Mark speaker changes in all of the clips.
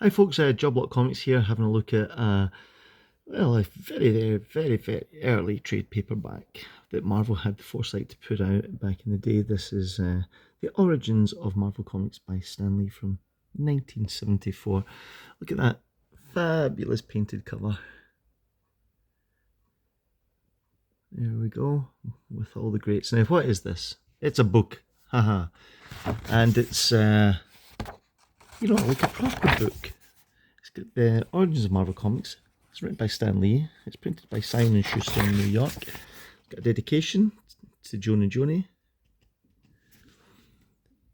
Speaker 1: Hi folks, Joblot Comics here, having a look at well, a very early trade paperback that Marvel had the foresight to put out back in the day. This is The Origins of Marvel Comics by Stan Lee from 1974. Look at that fabulous painted cover. There we go, with all the greats. Now, what is this? It's a book, haha, and it's like a proper book. It's got the Origins of Marvel Comics. It's written by Stan Lee. It's printed by Simon & Schuster in New York. It's got a dedication to Joan and Joni.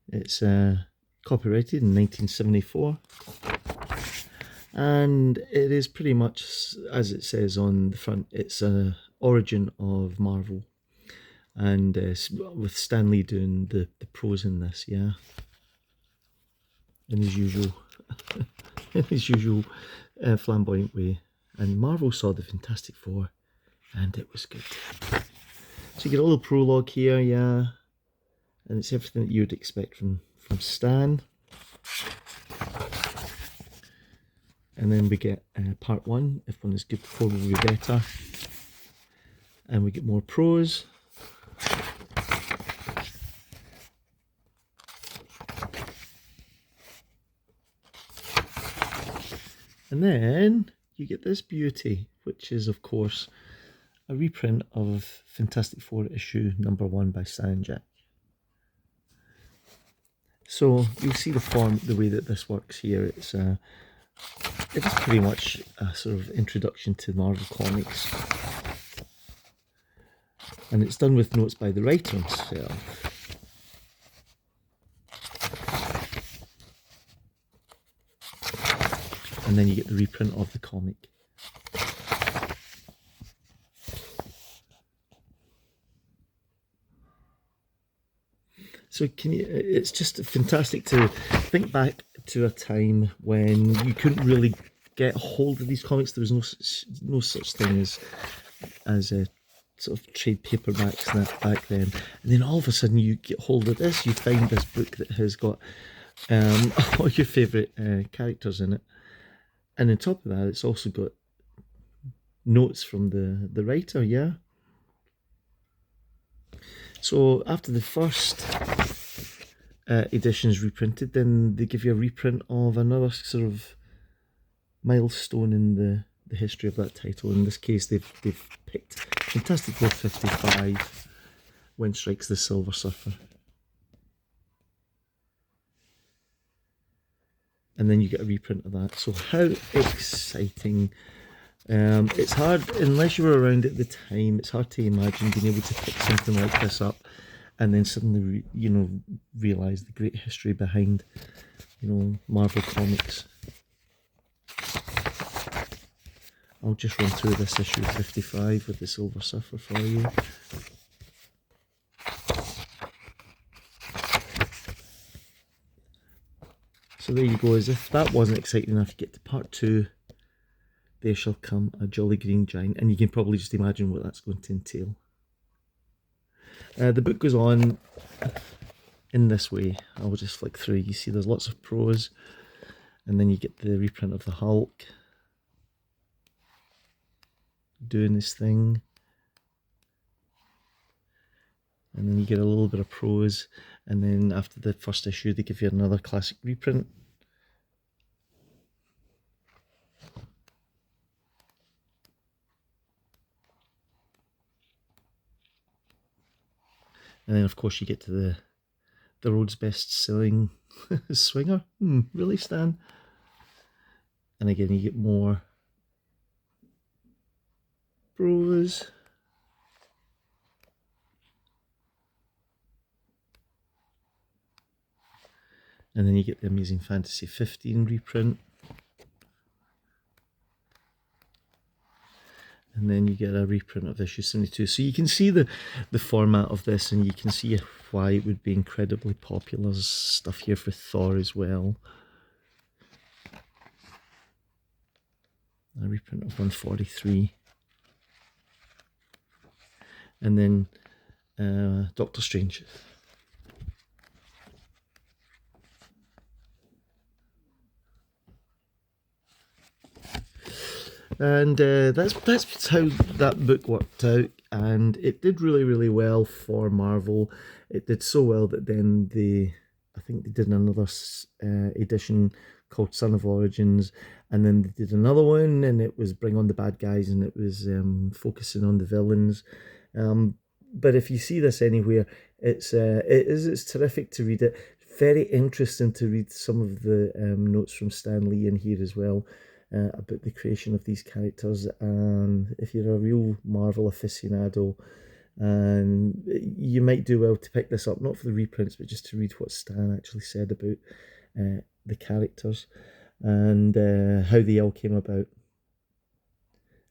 Speaker 1: It's copyrighted in 1974. And it is pretty much, as it says on the front, it's an origin of Marvel. And with Stan Lee doing the prose in this, yeah. In his usual flamboyant way. And Marvel saw the Fantastic Four, and it was good. So you get a little prologue here, yeah, and it's everything that you'd expect from Stan. And then we get part one, if one is good before will be better. And we get more prose. And then you get this beauty, which is, of course, a reprint of Fantastic Four issue number 1 by Stan Jack. So you'll see the way that this works here. It's pretty much a sort of introduction to Marvel Comics. And it's done with notes by the writer himself. And then you get the reprint of the comic. So it's just fantastic to think back to a time when you couldn't really get hold of these comics. There was no such thing as a sort of trade paperbacks and that back then. And then all of a sudden you get hold of this, you find this book that has got all your favourite characters in it. And on top of that, it's also got notes from the writer, yeah. So after the first edition is reprinted, then they give you a reprint of another sort of milestone in the history of that title. In this case, they've picked Fantastic Four 55, When Strikes the Silver Surfer. And then you get a reprint of that. So how exciting. It's hard, unless you were around at the time, it's hard to imagine being able to pick something like this up and then suddenly, realise the great history behind, Marvel Comics. I'll just run through this issue 55 with the Silver Surfer for you. So there you go. As if that wasn't exciting enough, you get to part 2. There shall come a jolly green giant, and you can probably just imagine what that's going to entail. The book goes on in this way. I'll just flick through. You see there's lots of prose, and then you get the reprint of the Hulk doing this thing. And then you get a little bit of prose, and then after the first issue they give you another classic reprint. And then of course you get to the road's best selling swinger. Really, Stan? And again you get more prose. And then you get the Amazing Fantasy 15 reprint. And then you get a reprint of issue 72. So you can see the format of this, and you can see why it would be incredibly popular. There's stuff here for Thor as well. A reprint of 143. And then Doctor Strange. And that's how that book worked out, and it did really, really well for Marvel. It did so well that then I think they did another edition called Son of Origins, and then they did another one, and it was Bring on the Bad Guys, and it was focusing on the villains. But if you see this anywhere, it's terrific to read it. Very interesting to read some of the notes from Stan Lee in here as well. About the creation of these characters, and if you're a real Marvel aficionado, and you might do well to pick this up, not for the reprints, but just to read what Stan actually said about the characters and how they all came about.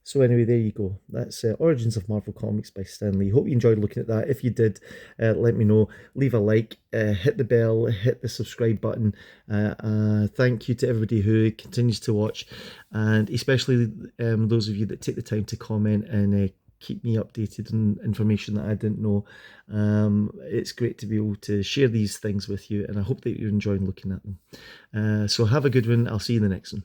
Speaker 1: So anyway, there you go. That's Origins of Marvel Comics by Stan Lee. Hope you enjoyed looking at that. If you did, let me know. Leave a like, hit the bell, hit the subscribe button. Thank you to everybody who continues to watch, and especially those of you that take the time to comment and keep me updated on information that I didn't know. It's great to be able to share these things with you, and I hope that you're enjoying looking at them. So have a good one. I'll see you in the next one.